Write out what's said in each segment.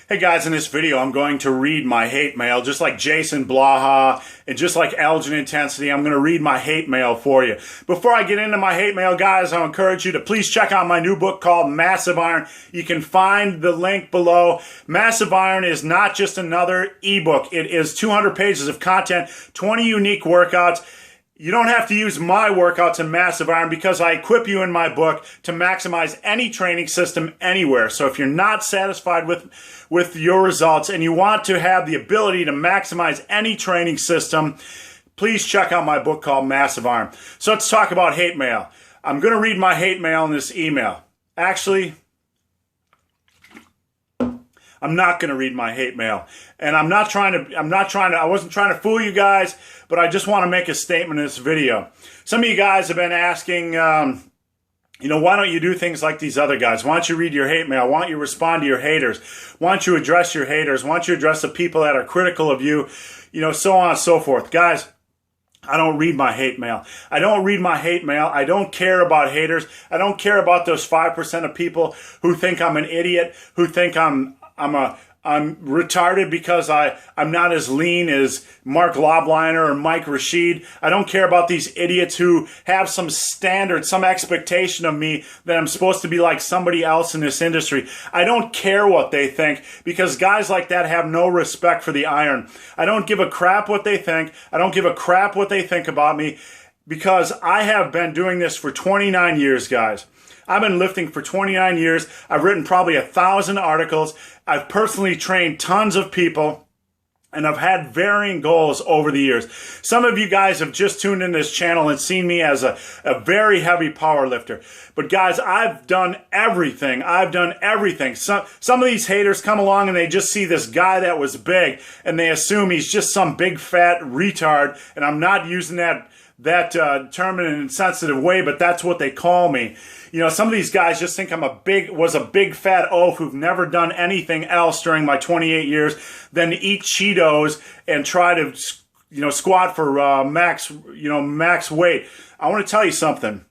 Hey guys, in this video I'm going to read my hate mail, just like Jason Blaha and just like Elgin Intensity. I'm going to read my hate mail for you. Before I get into my hate mail, guys, I'll encourage you to please check out my new book called Massive Iron. You can find the link below. Massive Iron is not just another ebook. It is 200 pages of content, 20 unique workouts. You don't have to use my workouts in Massive Iron because I equip you in my book to maximize any training system anywhere. So if you're not satisfied with your results and you want to have the ability to maximize any training system, please check out my book called Massive Iron. So let's talk about hate mail. I'm going to read my hate mail in this email. Actually, I'm not going to read my hate mail. And I wasn't trying to fool you guys, but I just want to make a statement in this video. Some of you guys have been asking, why don't you do things like these other guys? Why don't you read your hate mail? Why don't you respond to your haters? Why don't you address your haters? Why don't you address the people that are critical of you? So on and so forth. Guys, I don't read my hate mail. I don't read my hate mail. I don't care about haters. I don't care about those 5% of people who think I'm an idiot, who think I'm retarded because I'm not as lean as Mark Lobliner or Mike Rashid. I don't care about these idiots who have some standard, some expectation of me that I'm supposed to be like somebody else in this industry. I don't care what they think because guys like that have no respect for the iron. I don't give a crap what they think. I don't give a crap what they think about me because I have been doing this for 29 years, guys. I've been lifting for 29 years. I've written probably 1,000 articles. I've personally trained tons of people, and I've had varying goals over the years. Some of you guys have just tuned in this channel and seen me as a very heavy power lifter. But guys, I've done everything. I've done everything. Some of these haters come along and they just see this guy that was big, and they assume he's just some big fat retard, and I'm not using that term in an insensitive way, but that's what they call me. Some of these guys just think was a big fat oaf who've never done anything else during my 28 years than eat Cheetos and try to, squat for max weight. I want to tell you something.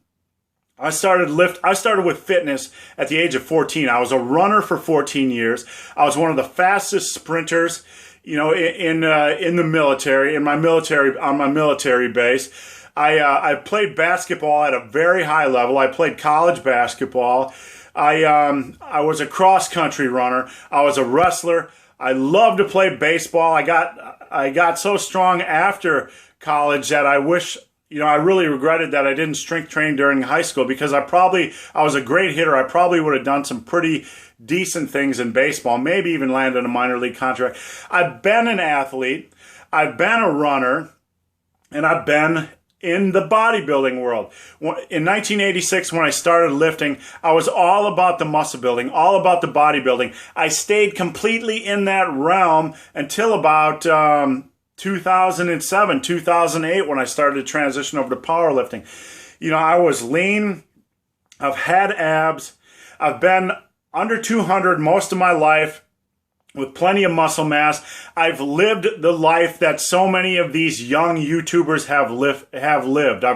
I started with fitness at the age of 14. I was a runner for 14 years. I was one of the fastest sprinters, in the military, on my military base. I played basketball at a very high level. I played college basketball. I was a cross-country runner. I was a wrestler. I loved to play baseball. I got so strong after college that I wish, I really regretted that I didn't strength train during high school because I was a great hitter. I probably would have done some pretty decent things in baseball, maybe even landed a minor league contract. I've been an athlete. I've been a runner, and I've been in the bodybuilding world. In 1986, when I started lifting, I was all about the muscle building, all about the bodybuilding. I stayed completely in that realm until about 2007, 2008, when I started to transition over to powerlifting. I was lean. I've had abs. I've been under 200 most of my life, with plenty of muscle mass. I've lived the life that so many of these young YouTubers have lived. I've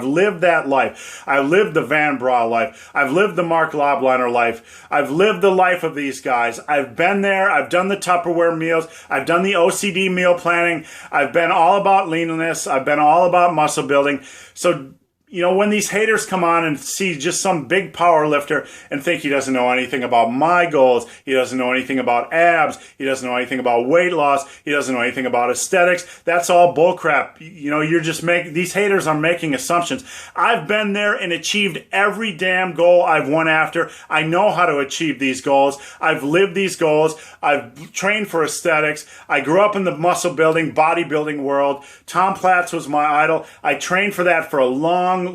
lived that life. I've lived the Van Bra life. I've lived the Mark Lobliner life. I've lived the life of these guys. I've been there. I've done the Tupperware meals. I've done the OCD meal planning. I've been all about leanness. I've been all about muscle building. So, when these haters come on and see just some big power lifter and think he doesn't know anything about my goals, he doesn't know anything about abs, he doesn't know anything about weight loss, he doesn't know anything about aesthetics, that's all bullcrap. These haters are making assumptions. I've been there and achieved every damn goal I've went after. I know how to achieve these goals. I've lived these goals. I've trained for aesthetics. I grew up in the muscle building, bodybuilding world. Tom Platz was my idol. I trained for that for a long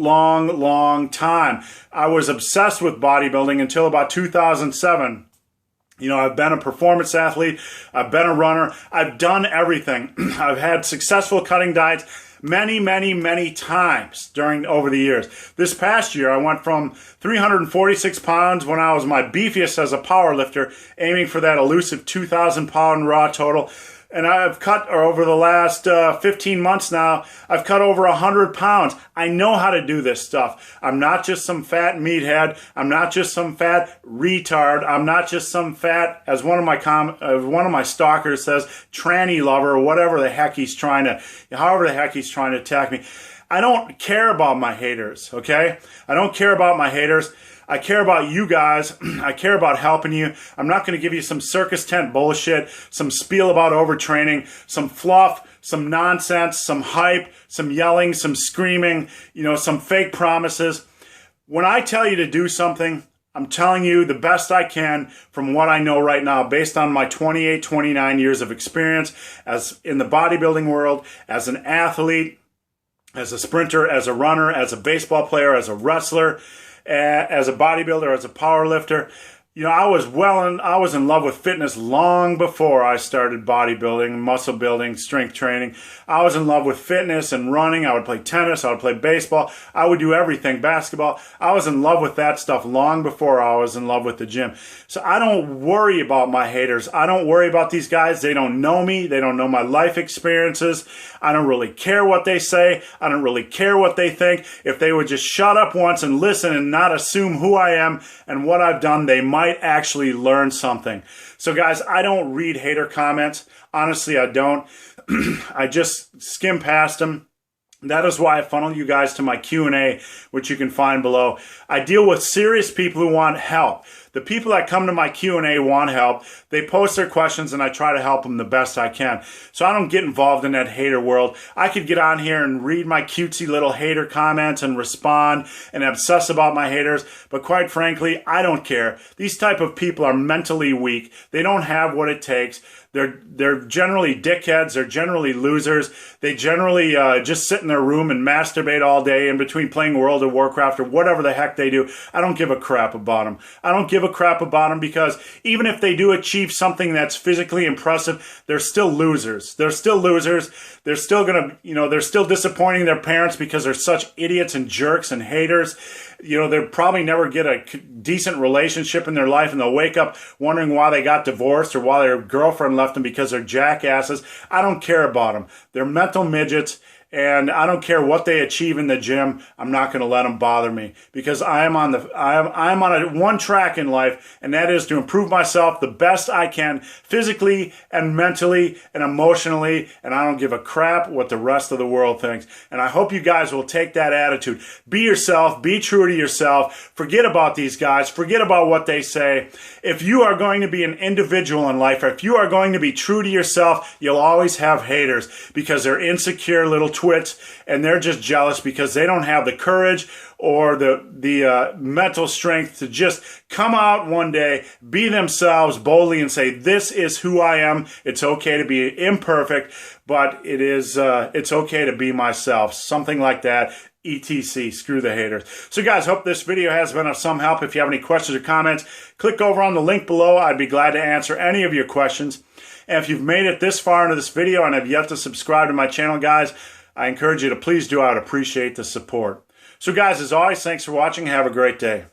time. I was obsessed with bodybuilding until about 2007. I've been a performance athlete. I've been a runner. I've done everything. I've had successful cutting diets many times over the years. This past year, I went from 346 pounds when I was my beefiest as a power lifter, aiming for that elusive 2,000 pound raw total, And I've cut, or over the last 15 months now, I've cut over 100 pounds. I know how to do this stuff. I'm not just some fat meathead. I'm not just some fat retard. I'm not just some fat, as one of my stalkers says, tranny lover, or whatever the heck he's trying to, however the heck he's trying to attack me. I don't care about my haters, okay? I don't care about my haters. I care about you guys. I care about helping you. I'm not going to give you some circus tent bullshit, some spiel about overtraining, some fluff, some nonsense, some hype, some yelling, some screaming, you know, some fake promises. When I tell you to do something, I'm telling you the best I can from what I know right now, based on my 28, 29 years of experience as in the bodybuilding world, as an athlete, as a sprinter, as a runner, as a baseball player, as a wrestler, as a bodybuilder, as a power lifter. You know, I was in love with fitness long before I started bodybuilding, muscle building, strength training. I was in love with fitness and running. I would play tennis. I would play baseball. I would do everything, basketball. I was in love with that stuff long before I was in love with the gym. So I don't worry about my haters. I don't worry about these guys. They don't know me. They don't know my life experiences. I don't really care what they say. I don't really care what they think. If they would just shut up once and listen and not assume who I am and what I've done, they might actually learn something. So guys, I don't read hater comments. Honestly, I don't. I just skim past them. That is why I funnel you guys to my Q&A, which you can find below. I deal with serious people who want help. The people that come to my Q&A want help. They post their questions and I try to help them the best I can. So I don't get involved in that hater world. I could get on here and read my cutesy little hater comments and respond and obsess about my haters. But quite frankly, I don't care. These type of people are mentally weak. They don't have what it takes. They're generally dickheads. They're generally losers. They generally just sit in their room and masturbate all day in between playing World of Warcraft or whatever the heck they do. I don't give a crap about them. I don't give a crap about them because even if they do achieve something that's physically impressive, they're still losers. They're still losers. They're still gonna, you know, they're still disappointing their parents because they're such idiots and jerks and haters. You know, they'll probably never get a decent relationship in their life, and they'll wake up wondering why they got divorced or why their girlfriend left them because they're jackasses. I don't care about them. They're mental midgets. And I don't care what they achieve in the gym. I'm not going to let them bother me because I'm on one track in life, and that is to improve myself the best I can physically and mentally and emotionally. And I don't give a crap what the rest of the world thinks. And I hope you guys will take that attitude. Be yourself. Be true to yourself. Forget about these guys. Forget about what they say. If you are going to be an individual in life, or if you are going to be true to yourself, you'll always have haters because they're insecure little twits, and they're just jealous because they don't have the courage or the mental strength to just come out one day, be themselves boldly and say, this is who I am. It's okay to be imperfect, but it's okay to be myself. Something like that. ETC, screw the haters. So guys, hope this video has been of some help. If you have any questions or comments, click over on the link below. I'd be glad to answer any of your questions. And if you've made it this far into this video and have yet to subscribe to my channel, guys, I encourage you to please do. I would appreciate the support. So guys, as always, thanks for watching. Have a great day.